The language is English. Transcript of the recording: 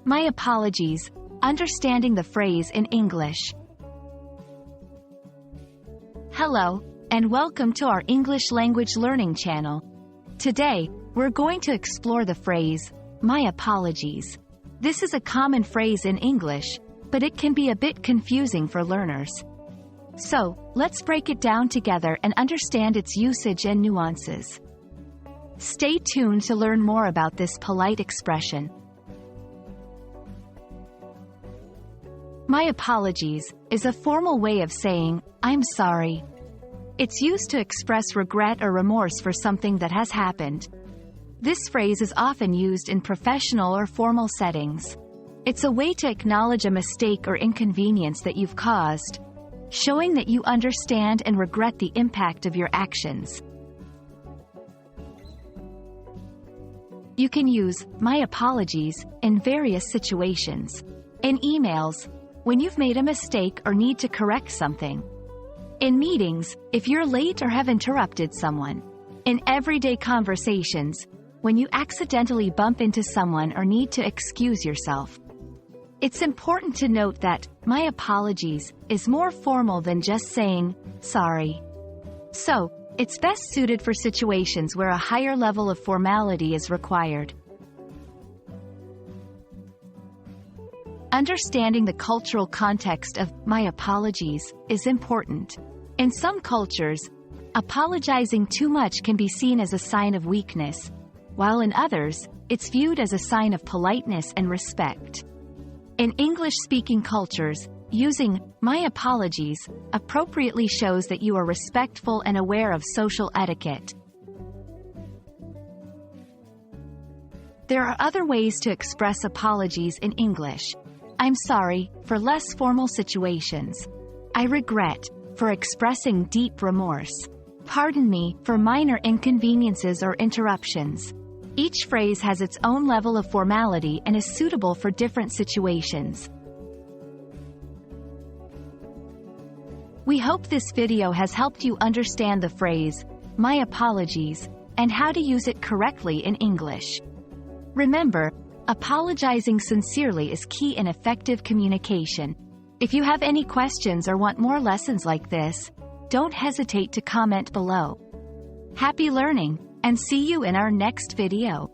My apologies. Understanding the phrase in English. Hello, and welcome to our English language learning channel. Today, we're going to explore the phrase, my apologies. This is a common phrase in English, but it can be a bit confusing for learners. So, let's break it down together and understand its usage and nuances. Stay tuned to learn more about this polite expression. My apologies is a formal way of saying, I'm sorry. It's used to express regret or remorse for something that has happened. This phrase is often used in professional or formal settings. It's a way to acknowledge a mistake or inconvenience that you've caused, showing that you understand and regret the impact of your actions. You can use my apologies in various situations. In emails, when you've made a mistake or need to correct something. In meetings, if you're late or have interrupted someone. In everyday conversations, when you accidentally bump into someone or need to excuse yourself. It's important to note that my apologies is more formal than just saying sorry. So, it's best suited for situations where a higher level of formality is required. Understanding the cultural context of my apologies is important. In some cultures, apologizing too much can be seen as a sign of weakness, while in others, it's viewed as a sign of politeness and respect. In English-speaking cultures, using my apologies appropriately shows that you are respectful and aware of social etiquette. There are other ways to express apologies in English. I'm sorry, for less formal situations. I regret, for expressing deep remorse. Pardon me, for minor inconveniences or interruptions. Each phrase has its own level of formality and is suitable for different situations. We hope this video has helped you understand the phrase, my apologies, and how to use it correctly in English. Remember, apologizing sincerely is key in effective communication. If you have any questions or want more lessons like this, don't hesitate to comment below. Happy learning, and see you in our next video.